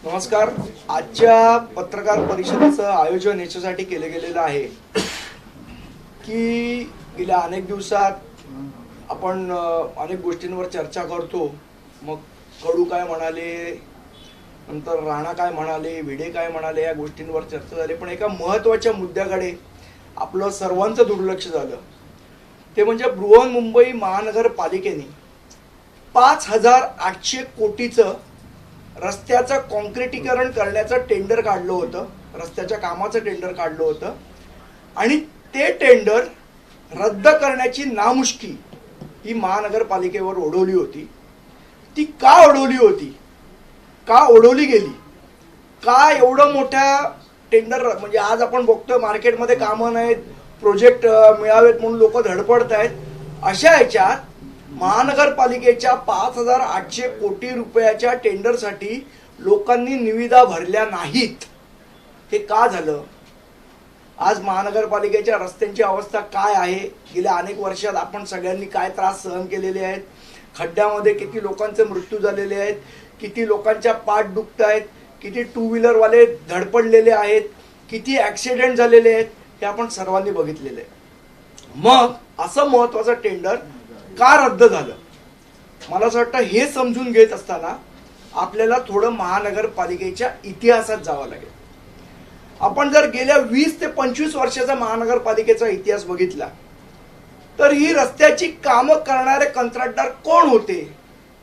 नमस्कार. आजच्या पत्रकार परिषदेचं आयोजन याच्यासाठी केलं गेलेलं आहे की गेल्या अनेक दिवसात आपण अनेक गोष्टींवर चर्चा करतो. मग कडू काय म्हणाले, नंतर राणा काय म्हणाले, भिडे काय म्हणाले, या गोष्टींवर चर्चा झाली. पण एका महत्त्वाच्या मुद्द्याकडे आपलं सर्वांचं दुर्लक्ष झालं. ते म्हणजे बृहन्मुंबई महानगरपालिकेने 5,800 कोटीचं रस्त्याचं कॉन्क्रिटीकरण करण्याचं टेंडर काढलं होतं, रस्त्याच्या कामाचं टेंडर काढलं होतं. आणि ते टेंडर रद्द करण्याची नामुष्की ही महानगरपालिकेवर ओढवली होती. ती का ओढवली होती, का ओढवली गेली, का एवढं मोठ्या टेंडर, म्हणजे आज आपण बघतोय मार्केटमध्ये कामं नाहीत, प्रोजेक्ट मिळावेत म्हणून लोक धडपडत आहेत. अशा ह्याच्यात महानगरपालिकेच्या 5,800 कोटी रुपयाच्या टेंडरसाठी लोकांनी निविदा भरल्या नाहीत. हे का झालं? आज महानगरपालिकेच्या रस्त्यांची अवस्था काय आहे? गेल्या अनेक वर्षात आपण सगळ्यांनी काय त्रास सहन केलेले आहेत? खड्ड्यामध्ये किती लोकांचे मृत्यू झालेले आहेत, किती लोकांच्या पाठ दुखत आहेत, किती टू व्हीलरवाले धडपडलेले आहेत, किती ॲक्सिडेंट झालेले आहेत, हे आपण सर्वांनी बघितलेले आहे. मग असं महत्त्वाचं टेंडर का रद्द झालं? मला असं वाटतं हे समजून घेत असताना आपल्याला थोडं महानगरपालिकेच्या इतिहासात जावं लागेल. आपण जर गेल्या 20 ते 25 वर्षाचा महानगरपालिकेचा इतिहास बघितला तर ही रस्त्याची कामं करणारे कंत्राटदार कोण होते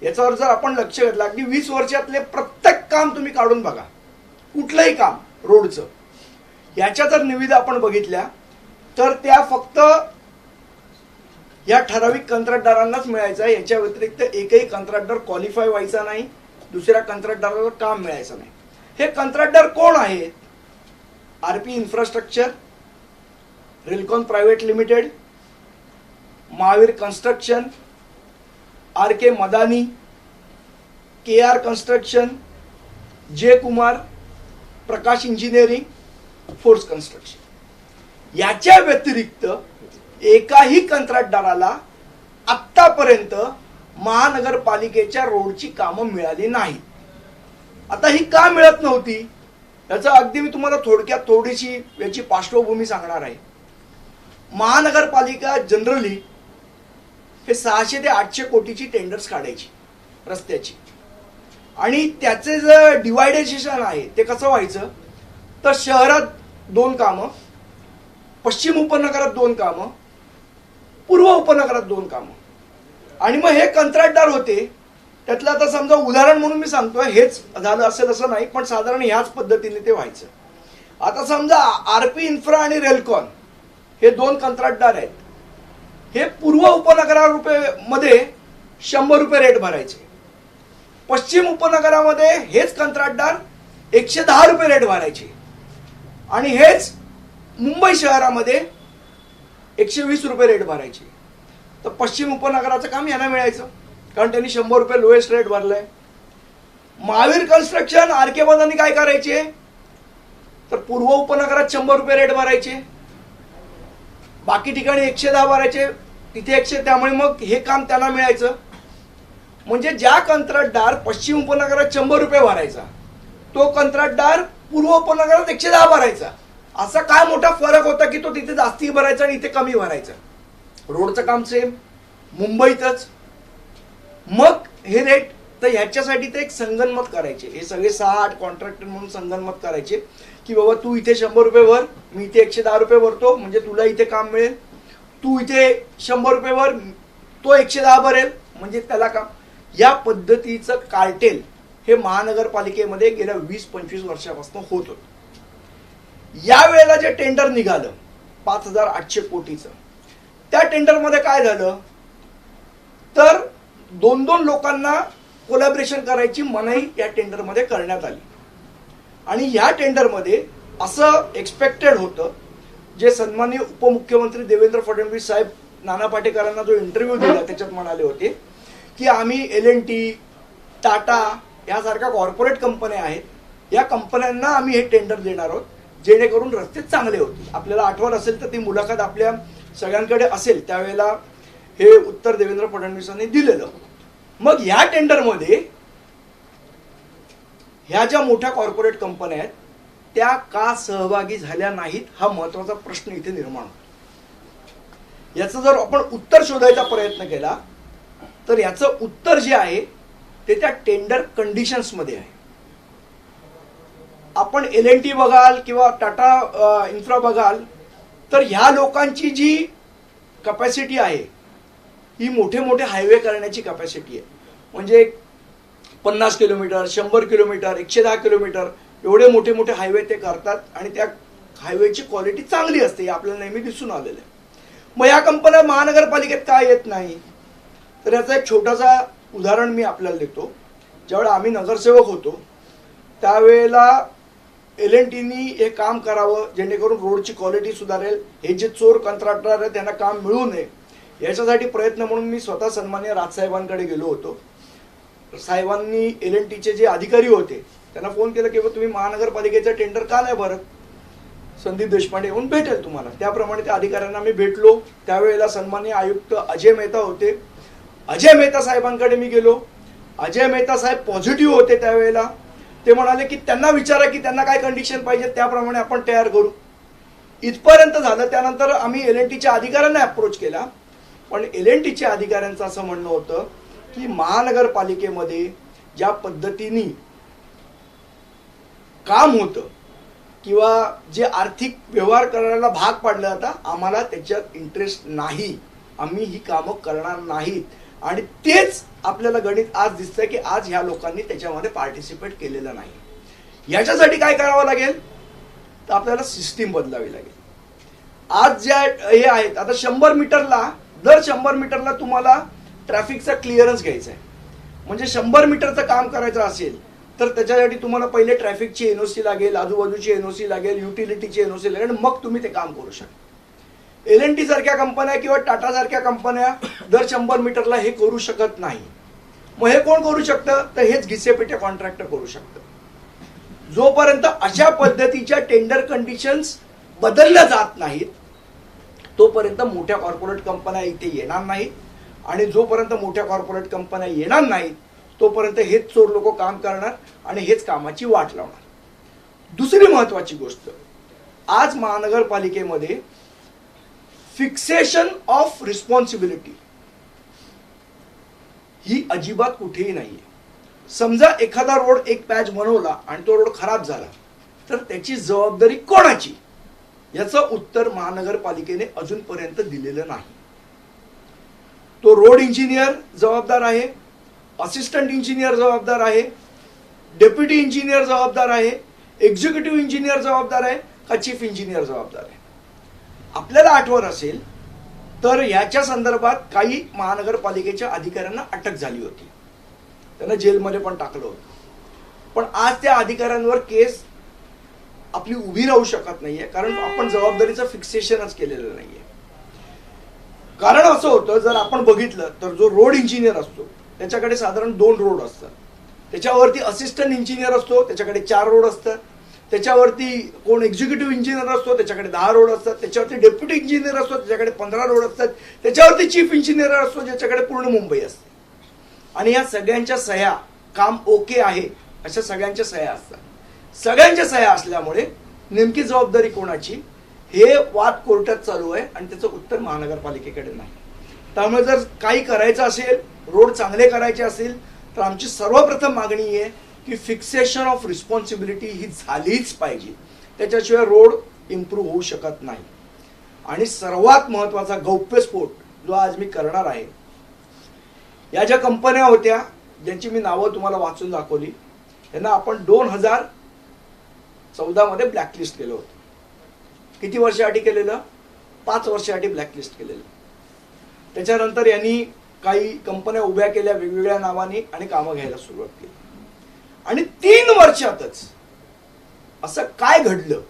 याच्यावर जर आपण लक्ष घातलं, अगदी 20 वर्षातले प्रत्येक काम तुम्ही काढून बघा, कुठलंही काम रोडचं, याच्या जर निविदा आपण बघितल्या तर त्या फक्त या ठराविक कंत्राटदारांनाच मिळायचा. याच्या व्यतिरिक्त एकही कंत्राटदार क्वालिफाय व्हायचा नाही, दुसऱ्या कंत्राटदाराला काम मिळायचं नाही. हे कंत्राटदार कोण आहेत? RP infrastructure, Relcon private limited, Mahavir construction, R K Madani, KR construction, J Kumar, Prakash engineering, force construction. याच्या व्यतिरिक्त एकाही कंत्राटदाराला आत्तापर्यंत महानगरपालिकेच्या रोडची कामं मिळाली नाही. आता ही का मिळत नव्हती याचं अगदी मी तुम्हाला थोडक्यात थोडीशी याची पार्श्वभूमी सांगणार आहे. महानगरपालिका जनरली हे 600 ते 800 कोटीची टेंडर्स काढायची रस्त्याची, आणि त्याचे जे डिवायडेशन आहे ते कसं व्हायचं तर शहरात 2 कामं, पश्चिम उपनगरात 2 कामं, पूर्व उपनगरात 2 कामं. आणि मग हे कंत्राटदार होते. त्यातलं आता समजा उदाहरण म्हणून मी सांगतोय, हेच झालं असेल असं नाही, पण साधारण ह्याच पद्धतीने ते व्हायचं. आता समजा आरपी इन्फ्रा आणि रेल्कॉन हे 2 कंत्राटदार आहेत. हे पूर्व उपनगरामध्ये 100 रुपये रेट भरायचे. पश्चिम उपनगरामध्ये हेच कंत्राटदार 110 रुपये रेट भरायचे. आणि हेच मुंबई शहरामध्ये 120 रुपये रेट भरायचे. तर पश्चिम उपनगराचं काम यांना मिळायचं कारण त्यांनी 100 रुपये लोएस्ट रेट भरलाय. महावीर कन्स्ट्रक्शन, आर के मदानी काय करायचे तर पूर्व उपनगरात 100 रुपये रेट भरायचे, बाकी ठिकाणी 110 भरायचे, तिथे 100. त्यामुळे मग हे काम त्यांना मिळायचं. म्हणजे ज्या कंत्राटदार पश्चिम उपनगरात 100 रुपये भरायचा तो कंत्राटदार पूर्व उपनगरात 110 भरायचा. असा काय मोठा फरक होता की तो तिथे जास्ती भरायचा आणि इथे कमी भरायचा? रोडचं काम सेम, मुंबईतच. मग हे रेट, तर ह्याच्यासाठी ते एक संगनमत करायचे. हे सगळे 6-8 कॉन्ट्रॅक्टर म्हणून संगनमत करायचे की बाबा तू इथे 100 रुपये भर, मी इथे 110 रुपये भरतो, म्हणजे तुला इथे काम मिळेल. तू इथे 100 रुपये भर, तो 110 भरेल, म्हणजे त्याला काम. या पद्धतीचं कार्टेल हे महानगरपालिकेमध्ये गेल्या 20-25 वर्षापासून होत होतं. या वेळेला जे टेंडर निघालं 5,800 कोटीचं, त्या टेंडरमध्ये काय झालं तर 2-2 लोकांना कोलॅबरेशन करायची मनाई या टेंडरमध्ये करण्यात आली. आणि या टेंडरमध्ये असं एक्सपेक्टेड होतं, जे सन्माननीय उपमुख्यमंत्री देवेंद्र फडणवीस साहेब नाना पाटेकरांना जो इंटरव्ह्यू दिला त्याच्यात म्हणाले होते की आम्ही L&T, टाटा यासारख्या कॉर्पोरेट कंपन्या आहेत, या कंपन्यांना आम्ही हे टेंडर देणार आहोत जेणेकरून रस्ते चांगले होतील. आपल्याला आठवण असेल तर ती मुलाखत आपल्या सगळ्यांकडे असेल, त्यावेळेला हे उत्तर देवेंद्र फडणवीसांनी दिलेलं. मग या टेंडरमध्ये ह्या ज्या मोठ्या कॉर्पोरेट कंपन्या आहेत त्या का सहभागी झाल्या नाहीत हा महत्वाचा प्रश्न इथे निर्माण होतो. याचं जर आपण उत्तर शोधायचा प्रयत्न केला तर याचं उत्तर जे आहे ते त्या टेंडर कंडिशन्स मध्ये आहे. आपण L&T बघाल किंवा टाटा इन्फ्रा बघाल तर ह्या लोकांची जी कपॅसिटी आहे ही मोठे मोठे हायवे करण्याची कपॅसिटी आहे. म्हणजे 50 किलोमीटर, 100 किलोमीटर, 110 किलोमीटर एवढे मोठे मोठे हायवे ते करतात आणि त्या हायवेची क्वालिटी चांगली असते, हे आपल्याला नेहमी दिसून आलेलं आहे. मग या कंपन्या महानगरपालिकेत का येत नाही? तर याचं एक छोटासा उदाहरण मी आपल्याला देतो. ज्यावेळेला आम्ही नगरसेवक होतो त्यावेळेला L&Tनी हे काम करावं जेणेकरून रोडची क्वालिटी सुधारेल, हे जे चोर कंत्राटदार आहेत त्यांना काम मिळू नये याच्यासाठी प्रयत्न म्हणून मी स्वतः सन्माननीय राजसाहेबांकडे गेलो होतो. साहेबांनी L&Tचे जे अधिकारी होते त्यांना फोन केला की तुम्ही महानगरपालिकेचं टेंडर का नाही भरत, संदीप देशपांडे येऊन भेटेल तुम्हाला. त्याप्रमाणे त्या अधिकाऱ्यांना मी भेटलो. त्यावेळेला सन्माननीय आयुक्त अजय मेहता होते. अजय मेहता साहेबांकडे मी गेलो. अजय मेहता साहेब पॉझिटिव्ह होते त्यावेळेला. ते म्हणाले की त्यांना विचारा की त्यांना काय कंडिशन पाहिजे त्याप्रमाणे आपण तयार करू. इथपर्यंत झालं. त्यानंतर आम्ही L&Tच्या अधिकाऱ्यांना अप्रोच केला, पण L&Tच्या अधिकाऱ्यांचं असं म्हणणं होतं की महानगरपालिकेमध्ये ज्या पद्धतीने काम होतं किंवा जे आर्थिक व्यवहार करायला भाग पाडलं जातं आम्हाला त्याच्यात इंटरेस्ट नाही, आम्ही ही कामं करणार नाहीत. आणि तेच आपल्याला गणित आज दिसतंय की आज ह्या लोकांनी त्याच्यामध्ये पार्टिसिपेट केलेलं नाही. याच्यासाठी काय करावं लागेल तर आपल्याला सिस्टीम बदलावी लागेल. आज ज्या हे आहेत आता 100 मीटरला दर 100 मीटरला तुम्हाला ट्रॅफिकचा क्लिअरन्स घ्यायचा आहे. म्हणजे 100 मीटरचं काम करायचं असेल तर त्याच्यासाठी तुम्हाला पहिले ट्रॅफिकची NOC लागेल, आजूबाजूची NOC लागेल, युटिलिटीची NOC लागेल आणि मग तुम्ही ते काम करू शकता. L&T सारख्या कंपन्या किंवा टाटा सारख्या कंपन्या दर 100 मीटरला हे करू शकत नाही. मग हे कोण करू शकतं तर हेच घिसेपेटे कॉन्ट्रॅक्टर करू शकतं. जोपर्यंत अशा पद्धतीच्या टेंडर कंडिशन्स बदलल्या जात नाहीत तोपर्यंत मोठ्या कॉर्पोरेट कंपन्या इथे येणार नाहीत. आणि जोपर्यंत मोठ्या कॉर्पोरेट कंपन्या येणार नाहीत तोपर्यंत हेच चोर लोक काम करणार आणि हेच कामाची वाट लावणार. दुसरी महत्वाची गोष्ट, आज महानगरपालिकेमध्ये फिक्सेशन ऑफ रिस्पॉन्सिबिलिटी ही अजिबात कुठेही नाहीये. समजा एखादा रोड एक पॅच बनवला आणि तो रोड खराब झाला तर त्याची जबाबदारी कोणाची याचं उत्तर महानगरपालिकेने अजूनपर्यंत दिलेलं नाही. तो रोड इंजिनियर जबाबदार आहे, असिस्टंट इंजिनियर जबाबदार आहे, डेप्युटी इंजिनियर जबाबदार आहे, एक्झिक्युटिव्ह इंजिनियर जबाबदार आहे का चीफ इंजिनियर जबाबदार आहे. आपल्याला आठवण असेल तर याच्या संदर्भात काही महानगरपालिकेच्या अधिकाऱ्यांना अटक झाली होती, त्यांना जेलमध्ये पण टाकलं होतं. पण आज त्या अधिकाऱ्यांवर केस आपली उभी राहू शकत नाहीये कारण आपण जबाबदारीचं फिक्सेशनच केलेलं नाहीये. कारण असं होतं, जर आपण बघितलं तर जो रोड इंजिनियर असतो त्याच्याकडे साधारण 2 रोड असतात, त्याच्यावरती असिस्टंट इंजिनियर असतो त्याच्याकडे 4 रोड असतात, त्याच्यावरती कोण एक्झिक्युटिव्ह इंजिनियर असतो त्याच्याकडे 10 रोड असतात, त्याच्यावरती डेप्युटी इंजिनियर असतो त्याच्याकडे 15 रोड असतात, त्याच्यावरती चीफ इंजिनियर असतो ज्याच्याकडे पूर्ण मुंबई असते. आणि या सगळ्यांच्या सह्या काम ओके आहे अशा सगळ्यांच्या सह्या असतात. सगळ्यांच्या सह्या असल्यामुळे नेमकी जबाबदारी कोणाची हे वाद कोर्टात चालू आहे आणि त्याचं उत्तर महानगरपालिकेकडे नाही. त्यामुळे जर काही करायचं असेल, रोड चांगले करायचे असेल तर आमची सर्वप्रथम मागणी आहे की फिक्सेशन ऑफ रिस्पॉन्सिबिलिटी ही झालीच पाहिजे, त्याच्याशिवाय रोड इम्प्रूव्ह होऊ शकत नाही. आणि सर्वात महत्वाचा गौप्यस्फोट जो आज मी करणार आहे, या ज्या कंपन्या होत्या ज्यांची मी नावं तुम्हाला वाचून दाखवली त्यांना आपण 2014 मध्ये ब्लॅकलिस्ट केलं होतं. किती वर्षासाठी केलेलं? 5 वर्षासाठी ब्लॅकलिस्ट केलेलं. त्याच्यानंतर यांनी काही कंपन्या उभ्या केल्या वेगवेगळ्या नावाने आणि कामं घ्यायला सुरुवात केली. आणि 3 वर्षातच असं काय घडलं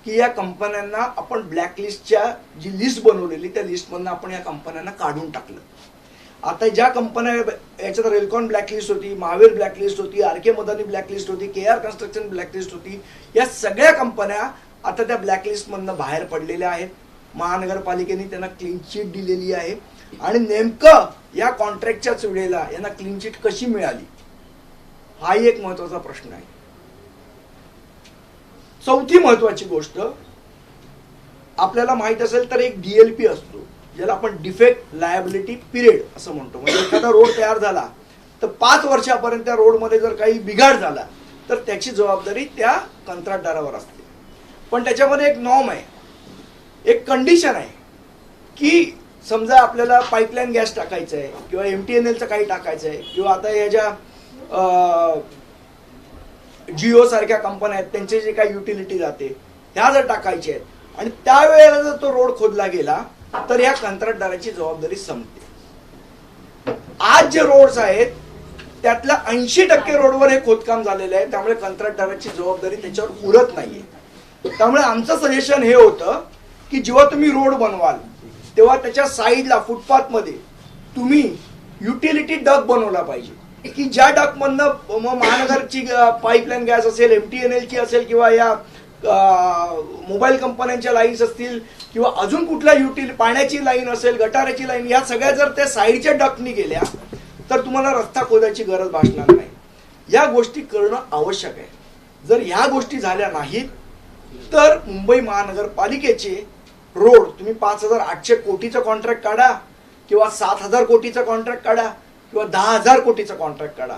की या कंपन्यांना आपण ब्लॅकलिस्टच्या जी लिस्ट बनवलेली त्या लिस्टमधून आपण या कंपन्यांना काढून टाकलं. आता ज्या कंपन्या याच्यात रेलकॉन ब्लॅकलिस्ट होती, महावीर ब्लॅकलिस्ट होती, RK मदानी ब्लॅकलिस्ट होती, KR कन्स्ट्रक्शन ब्लॅकलिस्ट होती, या सगळ्या कंपन्या आता त्या ब्लॅकलिस्टमधनं बाहेर पडलेल्या आहेत. महानगरपालिकेने त्यांना क्लीन चिट दिलेली आहे. आणि नेमकं या कॉन्ट्रॅक्टच्याच वेळेला यांना क्लीन चिट कशी मिळाली हाही एक महत्वाचा प्रश्न आहे. चौथी महत्वाची गोष्ट, आपल्याला माहित असेल तर एक DLP असतो, ज्याला आपण डिफेक्ट लायबिलिटी पिरियड असं म्हणतो. म्हणजे एखादा रोड तयार झाला तर 5 वर्षापर्यंत त्या रोडमध्ये जर काही बिघाड झाला तर त्याची जबाबदारी त्या कंत्राटदारावर असते. पण त्याच्यामध्ये एक नॉर्म आहे, एक कंडिशन आहे की समजा आपल्याला पाईपलाईन गॅस टाकायचं आहे किंवा MTNLचं काही टाकायचं आहे किंवा आता या ज्या जिओ सारख्या कंपन्या आहेत त्यांचे जे काही युटिलिटी जाते ह्या जर टाकायचे आहेत आणि त्यावेळेला जर तो रोड खोदला गेला तर या कंत्राटदाराची जबाबदारी संपते. आज जे रोड्स आहेत त्यातल्या 80% रोडवर हे खोदकाम झालेलं आहे, त्यामुळे कंत्राटदाराची जबाबदारी त्याच्यावर उरत नाहीये. त्यामुळे आमचं सजेशन हे होतं की जेव्हा तुम्ही रोड बनवाल तेव्हा त्याच्या साईडला फुटपाथमध्ये तुम्ही युटिलिटी डक बनवला पाहिजे की ज्या डकमधनं महानगरची पाईपलाईन गॅस असेल, MTNLची असेल किंवा या मोबाईल कंपन्यांच्या लाईन्स असतील किंवा अजून कुठल्या पाण्याची लाईन असेल, गटाराची लाईन, या सगळ्या जर त्या साईडच्या डकनी गेल्या तर तुम्हाला रस्ता खोदायची गरज भासणार नाही. या गोष्टी करणं आवश्यक आहे. जर ह्या गोष्टी झाल्या नाहीत तर मुंबई महानगरपालिकेचे रोड तुम्ही 5,800 कोटीचं कॉन्ट्रॅक्ट काढा किंवा 7,000 कोटीचं कॉन्ट्रॅक्ट काढा किंवा 10,000 कोटीचं कॉन्ट्रॅक्ट काढा,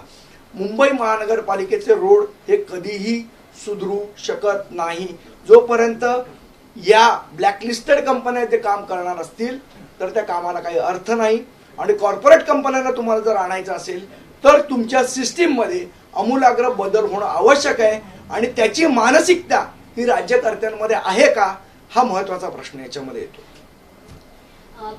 मुंबई महानगरपालिकेचे रोड हे कधीही सुधरू शकत नाही. जोपर्यंत या ब्लॅकलिस्टेड कंपन्या ते काम करणार असतील तर त्या कामाला काही अर्थ नाही. आणि कॉर्पोरेट कंपन्यांना तुम्हाला जर आणायचं असेल तर तुमच्या सिस्टीममध्ये आमूलाग्र बदल होणं आवश्यक आहे. आणि त्याची मानसिकता ही राज्यकर्त्यांमध्ये आहे का, हा महत्वाचा प्रश्न याच्यामध्ये येतो.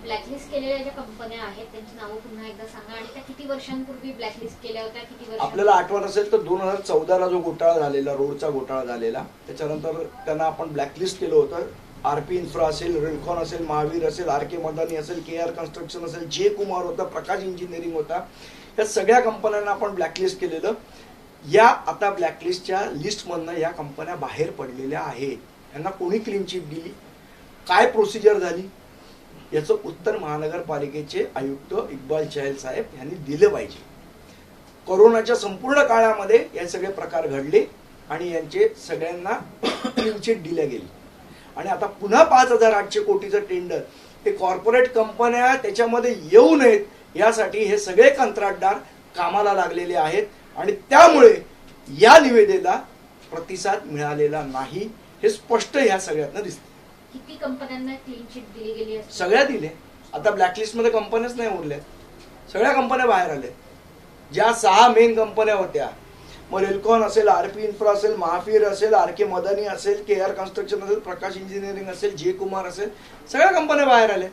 ब्लॅकलिस्ट केलेल्या ज्या कंपन्या आहेत त्यांची नावं पुन्हा एकदा सांगा आणि त्या किती वर्षांपूर्वी ब्लॅकलिस्ट केल्या होत्या, किती वर्ष? आपल्याला आठवत असेल तर 2014ला जो घोटाळा झालेला, रोडचा घोटाळा झालेला, त्याच्यानंतर त्यांना आपण ब्लॅकलिस्ट केलं होतं. RP इन्फ्रा असेल, रेल्कॉन असेल, महावीर असेल, RK मदानी असेल, KR कन्स्ट्रक्शन असेल, J कुमार होता, प्रकाश इंजिनिअरिंग होता, या सगळ्या कंपन्यांना आपण ब्लॅकलिस्ट केलेलं. या आता ब्लॅकलिस्टच्या लिस्टमधनं या कंपन्या बाहेर पडलेल्या आहेत. यांना कोणी क्लीन चिट दिली, काय प्रोसिजर झाली, याचं उत्तर महानगरपालिकेचे आयुक्त इक्बाल चहल साहेब यांनी दिलं पाहिजे. कोरोनाच्या संपूर्ण काळामध्ये हे सगळे प्रकार घडले आणि यांचे सगळ्यांना क्लीन चिट दिल्या गेली. आणि आता पुन्हा 5,800 कोटीचं टेंडर हे कॉर्पोरेट कंपन्या त्याच्यामध्ये येऊ नयेत यासाठी हे सगळे कंत्राटदार कामाला लागलेले आहेत. आणि त्यामुळे या निवेदनेला प्रतिसाद मिळालेला नाही हे स्पष्ट ह्या सगळ्यातनं दिसते. किती कंपन्यांना क्लीन चिट दिली गेली? सगळ्या दिले. आता ब्लॅकलिस्ट मध्ये कंपन्याच नाही उरल्या, सगळ्या कंपन्या बाहेर आल्या. ज्या 6 मेन कंपन्या होत्या, मग रेल्कॉन असेल, RP इन्फ्रा असेल, महावीर असेल, RK मदानी असेल, KR कन्स्ट्रक्शन असेल, प्रकाश इंजिनिअरिंग असेल, J कुमार असेल, सगळ्या कंपन्या बाहेर आल्या.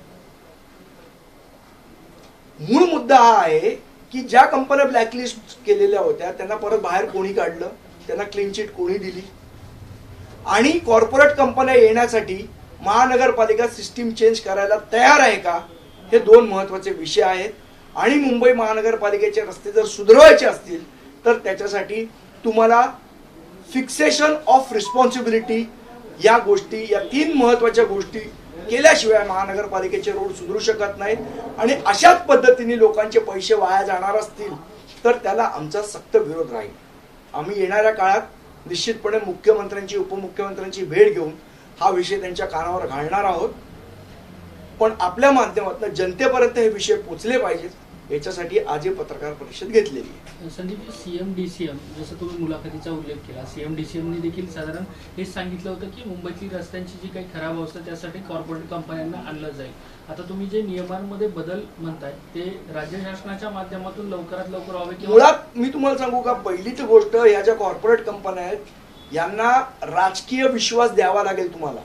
मूळ मुद्दा हा आहे की ज्या कंपन्या ब्लॅकलिस्ट केलेल्या होत्या त्यांना परत बाहेर कोणी काढलं, त्यांना क्लीन चिट कोणी दिली, आणि कॉर्पोरेट कंपन्या येण्यासाठी महानगरपालिका सिस्टीम चेंज करायला तयार आहे का, हे 2 महत्वाचे विषय आहेत. आणि मुंबई महानगरपालिकेचे रस्ते जर सुधारायचे असतील तर त्याच्यासाठी तुम्हाला फिक्सेशन ऑफ रिस्पॉन्सिबिलिटी या गोष्टी, या 3 महत्वाच्या गोष्टी केल्याशिवाय महानगरपालिकेचे रोड सुधरू शकत नाहीत. आणि अशाच पद्धतीने लोकांचे पैसे वाया जाणार असतील तर त्याला आमचा सक्त विरोध राहील. आम्ही येणाऱ्या काळात निश्चितपणे मुख्यमंत्र्यांची, उपमुख्यमंत्र्यांची भेट घेऊन हा विषय त्यांच्या कानावर घालणार आहोत. पण आपल्या माध्यमातून जनतेपर्यंत हे विषय पोचले पाहिजेत याच्यासाठी आज ही पत्रकार परिषद घेतलेली आहे. संदीप, CM-DCM जसं तुम्ही मुलाखतीचा उल्लेख केला, CM-DCMने देखील साधारण हेच सांगितलं होतं की मुंबईतली रस्त्यांची जी काही खराब अवस्था त्यासाठी कॉर्पोरेट कंपन्यांना आणलं जाईल. आता तुम्ही जे नियमांमध्ये बदल म्हणताय ते राज्य शासनाच्या माध्यमातून लवकरात लवकर व्हावे. मुळात मी तुम्हाला सांगू का, पहिलीच गोष्ट, या ज्या कॉर्पोरेट कंपन्या आहेत यांना राजकीय विश्वास द्यावा लागेल तुम्हाला,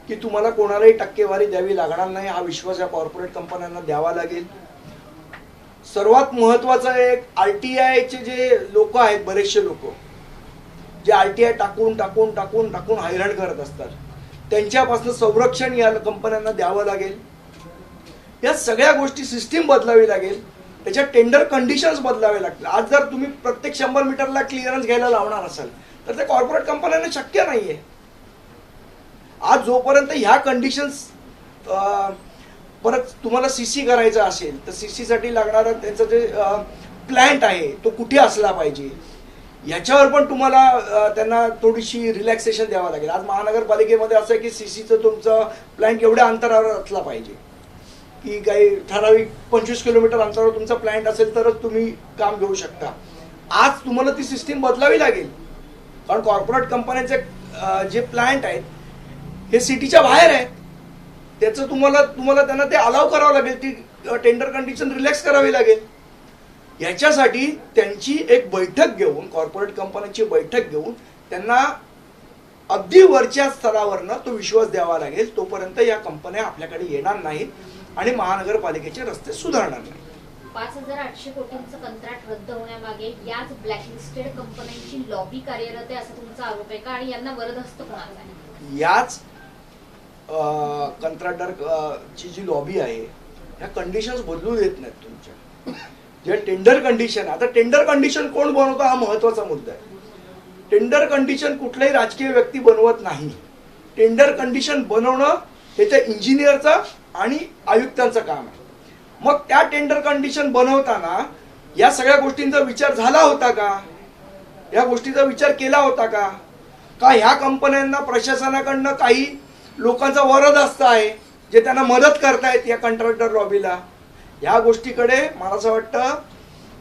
की तुम्हाला कोणालाही टक्केवारी द्यावी लागणार नाही, हा विश्वास या कॉर्पोरेट कंपन्यांना द्यावा लागेल. सर्वात महत्वाचं एक, RTI चे जे लोक आहेत, बरेचसे लोक जे RTI टाकून टाकून टाकून टाकून हैराण करत असतात, त्यांच्यापासून संरक्षण या कंपन्यांना द्यावं लागेल. या सगळ्या गोष्टी सिस्टीम बदलावी लागेल, त्याच्या टेंडर कंडिशन्स बदलावे लागतील. आज जर तुम्ही प्रत्येक 100 मीटरला क्लिअरन्स घ्यायला लावणार असाल तर ते कॉर्पोरेट कंपन्यांना शक्य नाहीये. आज जोपर्यंत ह्या कंडिशन्स, परत तुम्हाला CC करायचं असेल तर CC साठी लागणारं त्यांचं जे प्लांट आहे तो कुठे असला पाहिजे, याच्यावर पण तुम्हाला त्यांना थोडीशी रिलॅक्सेशन द्यावं लागेल. आज महानगरपालिकेमध्ये असं आहे की सीसीचं तुमचं प्लांट एवढ्या अंतरावर असला पाहिजे की काही ठराविक 25 किलोमीटर अंतरावर तुमचा प्लांट असेल तरच तुम्ही काम घेऊ शकता. आज तुम्हाला ती सिस्टीम बदलावी लागेल, कारण कॉर्पोरेट कंपन्यांचे जे प्लांट आहेत हे सिटीच्या बाहेर आहेत. त्याचं तुम्हाला त्यांना ते अलाव करावं लागेल, ती टेंडर कंडिशन रिलॅक्स करावी लागेल. याच्यासाठी त्यांची एक बैठक घेऊन, कॉर्पोरेट कंपन्यांची बैठक घेऊन त्यांना अगदी वरच्या स्तरावरनं तो विश्वास द्यावा लागेल. तोपर्यंत या कंपन्या आपल्याकडे येणार नाहीत आणि महानगरपालिकेचे रस्ते सुधारणार नाहीत. 5,800 कोटींचं कंत्राट रद्द होण्यामागे याच ब्लॅकलिस्टेड कंपन्यांची लॉबी कार्यरत आहे असा तुमचा आरोप आहे का, आणि यांना वरदहस्त कोणाचा आहे? याच कंत्राटदार ची जी लॉबी आहे ह्या कंडिशन्स बदलू देत नाहीत तुमच्या. जे टेंडर कंडिशन, आता टेंडर कंडिशन कोण बनवतो हा महत्वाचा मुद्दा आहे. टेंडर कंडिशन कुठलाही राजकीय व्यक्ती बनवत नाही. टेंडर कंडिशन बनवणं हे त्या इंजिनियरचं आणि आयुक्तांचं काम आहे. मग त्या टेंडर कंडिशन बनवताना या सगळ्या गोष्टींचा विचार झाला होता का, या गोष्टीचा विचार केला होता का ह्या कंपन्यांना प्रशासनाकडनं काही लोकांचा वरदहस्त आहे जे त्यांना मदत करतायत या कंत्राटदार लॉबीला. या गोष्टीकडे मला असं वाटतं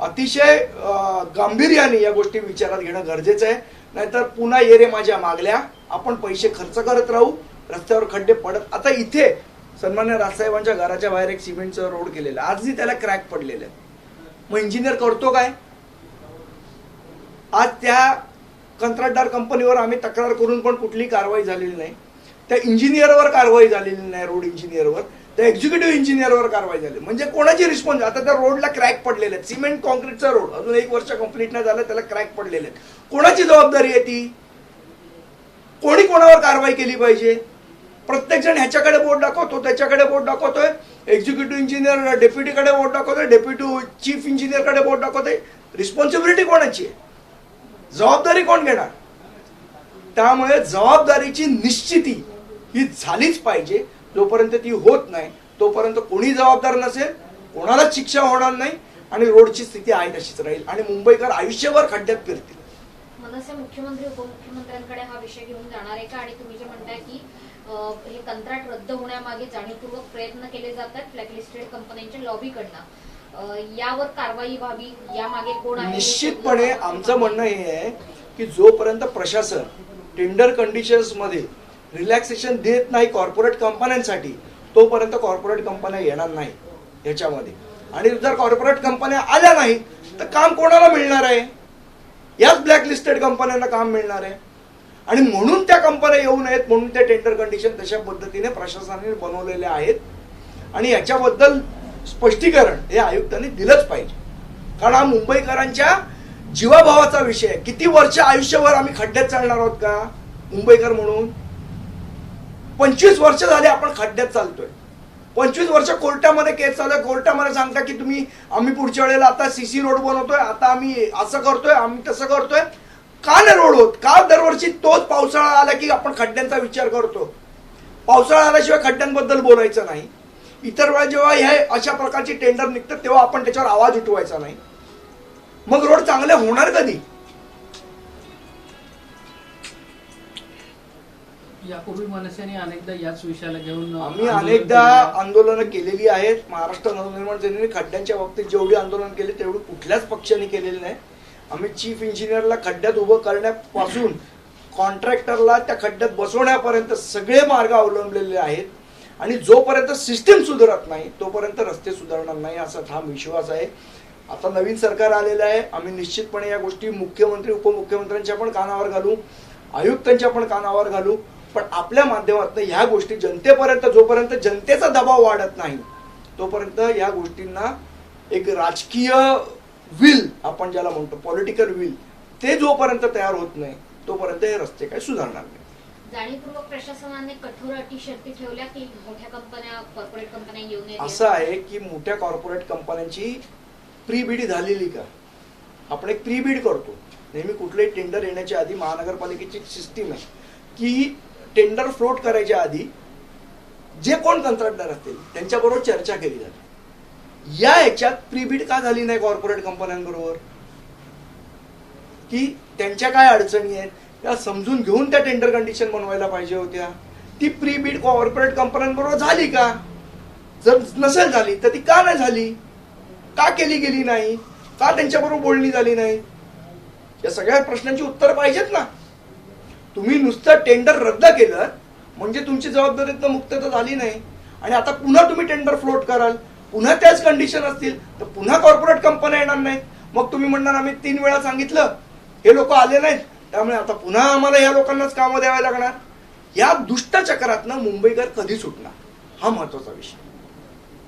अतिशय गांभीर्याने या गोष्टी विचारात घेणं गरजेचं आहे. नाहीतर पुन्हा ये रे माझ्या मागल्या, आपण पैसे खर्च करत राहू, रस्त्यावर खड्डे पडत. आता इथे सन्मान्य राजसाहेबांच्या घराच्या बाहेर एक सिमेंटचं रोड केलेलं, आजही त्याला क्रॅक पडलेलं आहे. मग इंजिनियर करतो काय? आज त्या कंत्राटदार कंपनीवर आम्ही तक्रार करून पण कुठली कारवाई झालेली नाही. त्या इंजिनियरवर कारवाई झालेली नाही, रोड इंजिनियरवर, त्या एक्झिक्युटिव्ह इंजिनियरवर कारवाई झाली. म्हणजे कोणाची रिस्पॉन्स? आता त्या रोडला क्रॅक पडलेले आहेत, सिमेंट कॉन्क्रीटचा रोड, अजून 1 वर्ष कंप्लीट नाही झालं, त्याला क्रॅक पडलेले आहेत. कोणाची जबाबदारी आहे ती? कोणी कोणावर कारवाई केली पाहिजे? प्रत्येक जण ह्याच्याकडे बोट दाखवतो, त्याच्याकडे बोट दाखवतोय, एक्झिक्युटिव्ह इंजिनियर डेप्युटीकडे बोट दाखवतोय, डेप्युटी चीफ इंजिनियरकडे बोट दाखवतोय. रिस्पॉन्सिबिलिटी कोणाची आहे? जबाबदारी कोण घेणार? त्यामुळे जबाबदारीची निश्चिती ही झालीच पाहिजे. जोपर्यंत ती होत नाही तोपर्यंत कोणी जबाबदार नसेल, कोणालाच शिक्षा होणार नाही आणि रोडची स्थिती आहे तशीच राहील आणि मुंबईकर आयुष्यभर खड्ड्यात फिरतील. मनसे मुख्यमंत्री उपमुख्यमंत्र्यांकडे हा विषय घेऊन जाणार आहे का? आणि तुम्ही जे म्हणताय की हे कंत्राट रद्द होण्यामागे जाणीवपूर्वक प्रयत्न केले जातात ब्लॅकलिस्टेड कंपन्यांच्या लॉबीकडनं, यावर कारवाई व्हावी, यामागे कोण आहे? निश्चितपणे आमचं म्हणणं हे आहे की जोपर्यंत प्रशासन टेंडर कंडिशन्स मध्ये रिलॅक्सेशन देत नाही कॉर्पोरेट कंपन्यांसाठी, तोपर्यंत कॉर्पोरेट कंपन्या येणार नाही ह्याच्यामध्ये. आणि जर कॉर्पोरेट कंपन्या आल्या नाही तर काम कोणाला मिळणार आहे? याच ब्लॅकलिस्टेड कंपन्यांना काम मिळणार आहे. आणि म्हणून त्या कंपन्या येऊ नयेत म्हणून त्या टेंडर कंडिशन तशा पद्धतीने प्रशासनाने बनवलेल्या आहेत आणि याच्याबद्दल स्पष्टीकरण हे आयुक्तांनी दिलंच पाहिजे. कारण हा मुंबईकरांच्या जीवाभावाचा विषय आहे. किती वर्ष आयुष्यभर आम्ही खड्ड्यात चालणार आहोत का मुंबईकर म्हणून? 25 वर्ष झाले आपण खड्ड्यात चालतोय. 25 वर्ष कोर्टामध्ये केस चालू आहे. कोर्टामध्ये सांगता की आम्ही पुढच्या वेळेला आता सीसी रोड बनवतोय, आता आम्ही असं करतोय, आम्ही तसं करतोय. का नाही रोड होत? का दरवर्षी तोच पावसाळा आला की आपण खड्ड्यांचा विचार करतो? पावसाळा आल्याशिवाय खड्ड्यांबद्दल बोलायचं नाही. इतर वेळा जेव्हा हे अशा प्रकारची टेंडर निघतात तेव्हा आपण त्याच्यावर आवाज उठवायचा नाही. मग रोड चांगले होणार कधी? यापूर्वी मनसेने अनेकदा याच विषयाला घेऊन आम्ही अनेकदा आंदोलनं केलेली आहेत. महाराष्ट्र नवनिर्माण सेनेने खड्ड्यांच्या बाबतीत जेवढी आंदोलन केली तेवढी कुठल्याच पक्षाने केलेली नाही. आम्ही चीफ इंजिनियरला खड्ड्यात उभं करण्यापासून कॉन्ट्रॅक्टरला त्या खड्ड्यात बसवण्यापर्यंत सगळे मार्ग अवलंबलेले आहेत. आणि जोपर्यंत सिस्टीम सुधारत नाही तोपर्यंत रस्ते सुधारणार नाही असा ठाम विश्वास आहे. आता नवीन सरकार आलेलं आहे. आम्ही निश्चितपणे या गोष्टी मुख्यमंत्री उपमुख्यमंत्र्यांच्या पण कानावर घालू, आयुक्तांच्या पण कानावर घालू. पण आपल्या माध्यमातून ह्या गोष्टी जनतेपर्यंत, जोपर्यंत जनतेचा दबाव वाढत नाही तोपर्यंत या गोष्टींना एक राजकीय विल, आपण ज्याला म्हणतो पॉलिटिकल विल, ते जोपर्यंत तयार होत नाही तोपर्यंत हे रस्ते काही सुधारणार नाही. जाणीवपूर्वक प्रशासनाने कठोर अटी शर्ती ठेवल्या की मोठ्या कंपन्या, कॉर्पोरेट कंपन्या येऊ नये? असं आहे की मोठ्या कॉर्पोरेट कंपन्यांची प्री बीड झालेली का? आपण एक प्री बीड करतो नेहमी. कुठलेही टेंडर येण्याच्या आधी महानगरपालिकेची सिस्टीम आहे की टेंडर फ्लोट करायच्या आधी जे कोण कंत्राटदार असतील त्यांच्याबरोबर चर्चा केली जाते. या ह्याच्यात प्रीबिड का झाली नाही कॉर्पोरेट कंपन्यांबरोबर, की त्यांच्या काय अडचणी आहेत त्या समजून घेऊन त्या टेंडर कंडिशन बनवायला पाहिजे होत्या. ती प्रीबिड कॉर्पोरेट कंपन्यांबरोबर झाली का? जर नसेल झाली तर ती का नाही झाली, का केली गेली नाही, का त्यांच्याबरोबर बोलणी झाली नाही, या सगळ्या प्रश्नांची उत्तर पाहिजेत ना. तुम्ही नुसतं टेंडर रद्द केलं म्हणजे तुमची जबाबदारीतनं मुक्तता झाली नाही. आणि आता पुन्हा तुम्ही टेंडर फ्लोट कराल, पुन्हा त्याच कंडिशन असतील तर पुन्हा कॉर्पोरेट कंपन्या येणार नाहीत. मग तुम्ही म्हणणार आम्ही 3 वेळा सांगितलं, हे लोक आले नाहीत, त्यामुळे आता पुन्हा आम्हाला या लोकांनाच कामं द्यावी लागणार. या दुष्टचक्रातनं मुंबईकर कधी सुटणार, हा महत्वाचा विषय.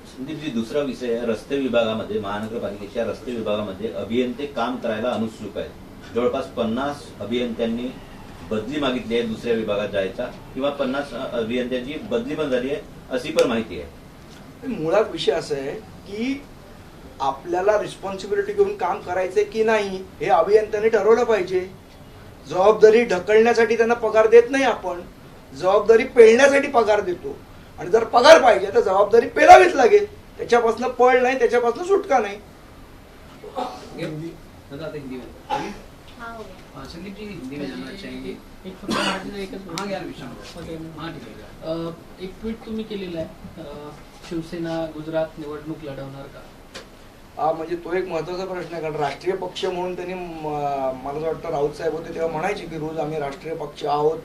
संदीपजी, दुसरा विषय आहे रस्ते विभागामध्ये, महानगरपालिकेच्या रस्ते विभागामध्ये अभियंते काम करायला अनुत्सुक आहेत. जवळपास 50 अभियंत्यांनी बदली मागितली आहे दुसऱ्या विभागात जायचा, किंवा 50 अभियंत्यांची बदली पण झाली आहे अशी पण माहिती आहे. मुळात विषय असा आहे की आपल्याला रिस्पॉन्सिबिलिटी घेऊन काम करायचंय की नाही हे अभियंत्यांनी ठरवलं पाहिजे. जबाबदारी ढकलण्यासाठी त्यांना पगार देत नाही आपण, जबाबदारी पेलण्यासाठी पगार देतो. आणि जर पगार पाहिजे तर जबाबदारी पेलावीच लागेल, त्याच्यापासून पळ नाही, त्याच्यापासून सुटका नाही. हाँ हो गया. संदीप जी हिंदी में जानना चाहेंगे. एक फक्त मराठीचं एकच हाँ यार विषय हाँ ठीक है. एक ट्विट तुम्ही केलेलं आहे, शिवसेना गुजरात निवडणूक लढवणार का? हा म्हणजे तो एक महत्वाचा प्रश्न आहे. कारण राष्ट्रीय पक्ष म्हणून त्यांनी मला असं वाटतं राऊत साहेब होते तेव्हा म्हणायचे की रोज आम्ही राष्ट्रीय पक्ष आहोत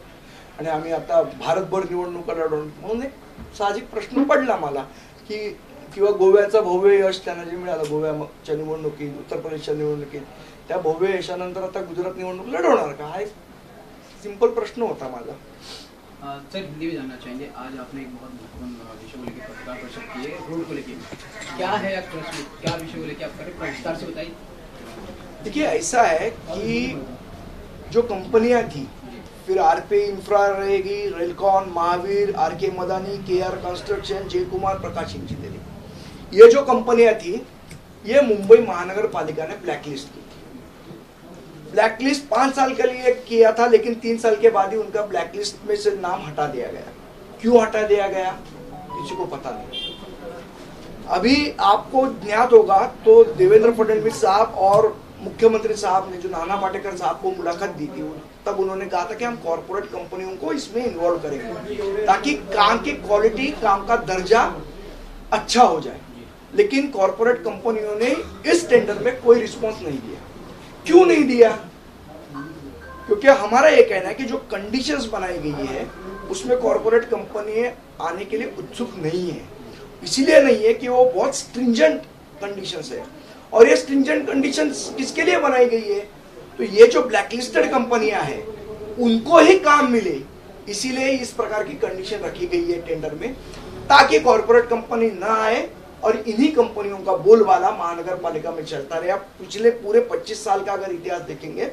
आणि आम्ही आता भारतभर निवडणुका लढवून. म्हणून एक साहजिक प्रश्न पडला मला की किंवा गोव्याचं भव्य यश त्यांना जे मिळालं गोव्याच्या निवडणुकीत, उत्तर प्रदेशच्या निवडणुकीत, त्या भव्य यशानंतर आता गुजरात निवडणूक लढवणार का, हा एक सिंपल प्रश्न होता माझा. सर हिंदी में जानना चाहेंगे. आज आपने एक बहुत महत्वपूर्ण विषय को लेकर पत्रकार परिषद की है, रोड को लेकर क्या है प्रश्न, क्या विषय को लेकर आप करें विस्तार से बताइए. देखिए ऐसा है कि जो कंपनियां थी, फिर आरपी इंफ्रा रहेगी, रेलकॉन, महावीर, आरके मदानी, केआर कंस्ट्रक्शन, जय कुमार, प्रकाश इंजीनियरिंग, ये जो कंपनियां थी ये मुंबई महानगर पालिका ने ब्लैकलिस्ट की थी. ब्लैकलिस्ट 5 साल के लिए किया था, लेकिन 3 साल के बाद ही उनका ब्लैकलिस्ट में से नाम हटा दिया गया. क्यों हटा दिया गया किसी को पता नहीं. अभी आपको ज्ञात होगा तो देवेंद्र फडणवीस साहब और मुख्यमंत्री साहब ने जो नाना पाटेकर साहब को मुलाकात दी थी, तब उन्होंने कहा था कि हम कॉर्पोरेट कंपनियों को इसमें इन्वॉल्व करेंगे ताकि काम की क्वालिटी, काम का दर्जा अच्छा हो जाए. लेकिन कॉर्पोरेट कंपनियों ने इस टेंडर में कोई रिस्पॉन्स नहीं दिया. क्यों नहीं दिया? क्योंकि हमारा ये कहना है कि जो कंडीशंस बनाई गई है उसमें कॉर्पोरेट कंपनी आने के लिए उत्सुक नहीं है. इसीलिए नहीं है कि वो बहुत स्ट्रिंजेंट कंडीशंस है. और ये स्ट्रिंजेंट कंडीशंस किसके लिए बनाई गई है? तो ये जो ब्लैकलिस्टेड कंपनियां हैं उनको ही काम मिले, इसीलिए इस प्रकार की कंडीशन रखी गई है टेंडर में, ताकि कॉर्पोरेट कंपनी ना आए और इन्हीं कंपनियों का बोलबाला महानगर पालिका में चलता रहे. आप पिछले पूरे 25 साल का अगर इतिहास देखेंगे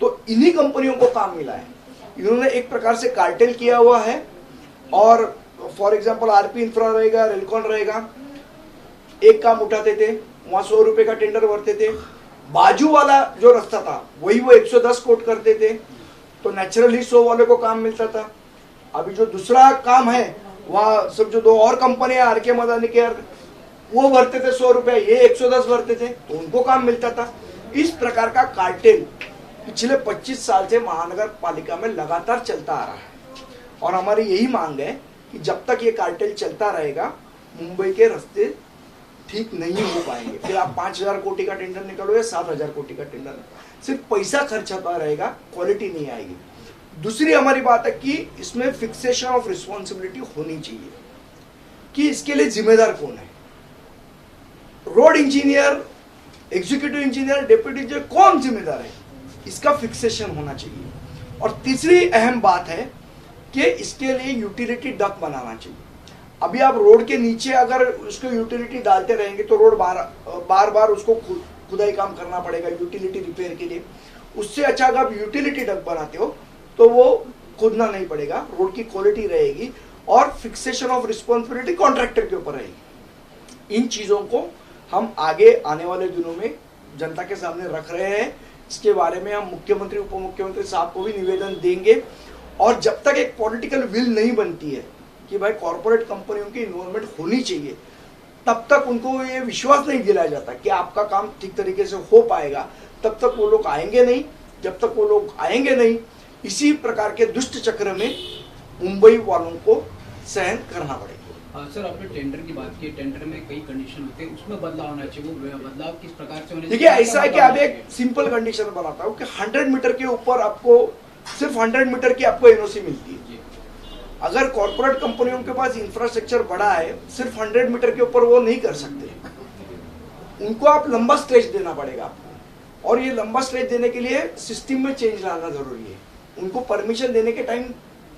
तो इन्हीं कंपनियों को काम मिला है. इन्होंने एक प्रकार से कार्टेल किया हुआ है. और फॉर एग्जाम्पल आरपी इंफ्रा रहेगा, रेलकॉन रहेगा, एक काम उठाते थे, वहां 100 रुपए का टेंडर भरते थे. बाजू वाला जो रास्ता था वही वो 110 कोट करते थे, तो नेचुरली 100 वाले को काम मिलता था. अभी जो दूसरा काम है वहाँ सब जो 2 और कंपनियां आरके मदानी के वो भरते थे 100 रुपए, ये 110 भरते थे, तो उनको काम मिलता था. इस प्रकार का कार्टेल पिछले 25 साल से महानगर पालिका में लगातार चलता आ रहा है. और हमारी यही मांग है कि जब तक ये कार्टेल चलता रहेगा मुंबई के रास्ते ठीक नहीं हो पाएंगे. फिर आप 5,000 कोटी का टेंडर निकालो या 7,000 कोटी का टेंडर, सिर्फ पैसा खर्च होता रहेगा, क्वालिटी नहीं आएगी. दूसरी हमारी बात है कि इसमें फिक्सेशन ऑफ रिस्पॉन्सिबिलिटी होनी चाहिए कि इसके लिए जिम्मेदार कौन है. Road engineer, executive engineer, deputy engineer, कौन जिम्मेदार है, इसका फिक्सेशन होना चाहिए. और तीसरी अहम बात है कि इसके लिए यूटिलिटी डक्ट बनाना चाहिए. अभी आप रोड के नीचे अगर उसको यूटिलिटी डालते रहेंगे तो रोड बार बार उसको खुदाई काम करना पड़ेगा यूटिलिटी रिपेयर के लिए. उससे अच्छा अगर आप यूटिलिटी डक्ट बनाते हो तो वो खोदना नहीं पड़ेगा, रोड की क्वालिटी रहेगी और फिक्सेशन ऑफ रिस्पॉन्सिबिलिटी कॉन्ट्रैक्टर के ऊपर रहेगी. इन चीजों को हम आगे आने वाले दिनों में जनता के सामने रख रहे हैं. इसके बारे में हम मुख्यमंत्री, उप मुख्यमंत्री साहब को भी निवेदन देंगे. और जब तक एक पॉलिटिकल विल नहीं बनती है कि भाई कॉर्पोरेट कंपनियों की इन्वॉल्वमेंट होनी चाहिए, तब तक उनको ये विश्वास नहीं दिलाया जाता कि आपका काम ठीक तरीके से हो पाएगा, तब तक वो लोग आएंगे नहीं। जब तक वो लोग आएंगे नहीं, इसी प्रकार के दुष्ट चक्र में मुंबई वालों को सहन करना पड़ेगा। सर, आपने टेंडर की बात की, टेंडर में कई कंडीशन होते हैं, उसमें बदलाव होना चाहिए। वो बदलाव किस प्रकार से होने देखिए, ऐसा है कि अब एक सिंपल कंडीशन बनाता हूँ कि 100 मीटर के ऊपर आपको सिर्फ 100 मीटर की आपको एनओसी मिलती है। अगर कॉर्पोरेट कंपनियों के पास इंफ्रास्ट्रक्चर बड़ा है, सिर्फ 100 मीटर के ऊपर वो नहीं कर सकते, उनको आप लंबा स्ट्रेच देना पड़ेगा आपको। और ये लंबा स्ट्रेच देने के लिए सिस्टम में चेंज लाना जरूरी है, उनको परमिशन देने के टाइम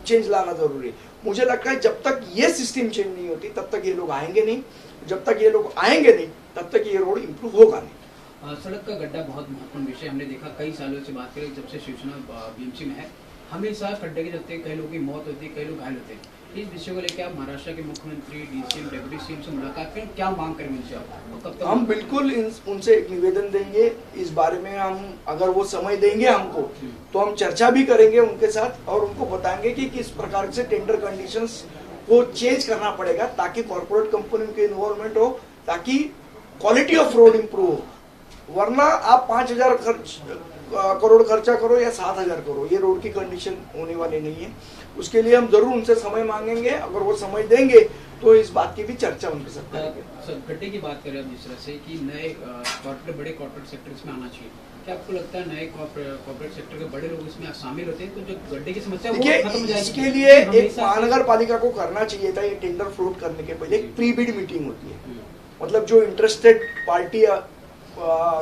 चेंज लाना जरूरी है। मुझे लगता है जब तक ये सिस्टम चेंज नहीं होती तब तक ये लोग आएंगे नहीं, जब तक ये लोग आएंगे नहीं तब तक ये रोड इंप्रूव होगा नहीं। सड़क का गड्ढा बहुत महत्वपूर्ण विषय, हमने देखा कई सालों से बात करें, जब से शिवसेना बीएमसी में है, हमेशा खड्डे के चलते कई लोगों की मौत होती है, कई लोग घायल होते हैं। इस विषय को लेकर आप महाराष्ट्र के मुख्यमंत्री, डीसीएम, डेप्यूटी सीएम से मुलाकात करें, क्या मांग करेंगे उनसे आप? कब तक हम बिल्कुल उनसे एक निवेदन देंगे इस बारे में। हम अगर वो समय देंगे हमको तो हम चर्चा भी करेंगे उनके साथ और उनको बताएंगे कि किस प्रकार से टेंडर कंडीशंस को चेंज करना पड़ेगा ताकि कॉर्पोरेट कंपनियों के इन्वॉल्वमेंट हो, ताकि क्वालिटी ऑफ रोड इंप्रूव हो। वरना आप 5,000 करोड़ खर्चा करो या 7,000 करो, ये रोड की कंडीशन होने वाली नहीं है। उसके लिए हम जरूर उनसे समय मांगेंगे, अगर वो समय देंगे तो इस बात की भी चर्चा उनके साथ करेंगे। सर, गड्ढे की बात करें अब जिस तरह से कि नए बड़े कॉर्पोरेट सेक्टर्स में आना चाहिए, क्या आपको लगता है नए कॉर्पोरेट सेक्टर के बड़े लोग इसमें शामिल होते हैं तो जो गड्ढे की समस्या है वो खत्म हो देखिए, जाएगी? इसके लिए एक हमेशा महानगर पालिका को करना चाहिए था, ये टेंडर फ्लोट करने के पहले एक प्री बिड मीटिंग होती है। मतलब जो इंटरेस्टेड पार्टी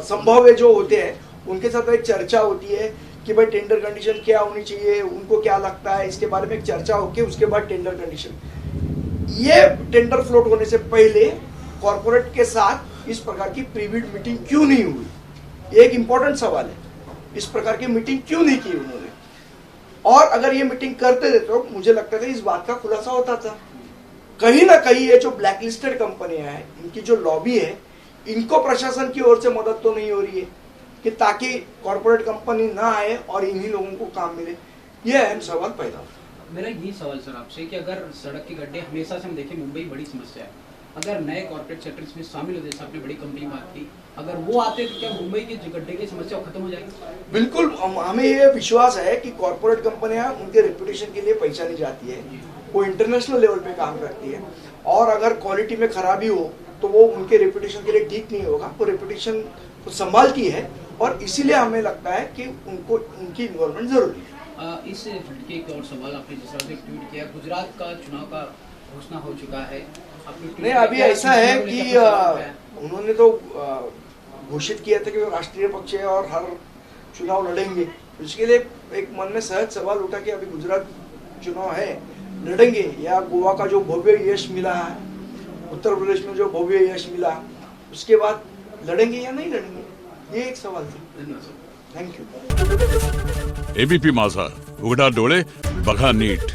संभव है जो होते हैं उनके साथ एक चर्चा होती है कि भाई टेंडर कंडीशन क्या होनी चाहिए, उनको क्या लगता है, इसके बारे में एक चर्चा होके उसके बाद टेंडर कंडीशन। ये टेंडर फ्लोट होने से पहले कॉर्पोरेट के साथ इस प्रकार की प्री बिड मीटिंग क्यों नहीं हुई, ये एक इंपॉर्टेंट सवाल है। इस प्रकार की मीटिंग क्यों नहीं की उन्होंने? और अगर ये मीटिंग करते थे तो मुझे लगता था इस बात का खुलासा होता था। कहीं ना कहीं ये जो ब्लैकलिस्टेड कंपनियां हैं, इनकी जो लॉबी है, इनको प्रशासन की ओर से मदद तो नहीं हो रही है कि ताकि कॉर्पोरेट कंपनी ना आए और इन्हीं लोगों को काम मिले। ये अहम सवाल पैदा होता है। मेरा यही सवाल सर आपसे कि अगर सड़क के गड्ढे हमेशा से हम देखें मुंबई बड़ी समस्या है, अगर नए कॉर्पोरेट सेक्टर इसमें शामिल होते, जैसे आपने बड़ी कंपनी बात की, अगर वो आते तो क्या मुंबई की जो गड्ढे की समस्या वो खत्म हो जाएगी? बिल्कुल, हमें ये विश्वास है कि कॉर्पोरेट कंपनियां उनके रेपुटेशन के लिए पहचानी जाती है, वो इंटरनेशनल लेवल पे काम करती है, और अगर क्वालिटी में खराबी हो तो वो उनके रेपुटेशन के लिए ठीक नहीं होगा। वो रेपुटेशन को संभालती है और इसीलिए हमें लगता है कि उनको उनकी इन्वॉल्वमेंट जरूरी है। इस के एक और सवाल, आपने जिस तरह से ट्वीट किया, गुजरात का चुनाव का घोषणा हो चुका है, आपने ट्वीट नहीं, किया, अभी क्या ऐसा है चुनाव को कि लेकर आपका सवाल है? उन्होंने तो घोषित किया था कि वो राष्ट्रीय पक्ष है और हर चुनाव लड़ेंगे। उसके लिए एक मन में सहज सवाल उठा कि अभी गुजरात चुनाव है, लड़ेंगे या गोवा का जो भव्य यश मिला है, उत्तर प्रदेश में जो भव्य यश मिला, उसके बाद लड़ेंगे या नहीं लड़ेंगे, ये एक सवाल था। धन्यवाद सर। थँक्यू। एबीपी माझा, उघडा डोळे बघा नीट।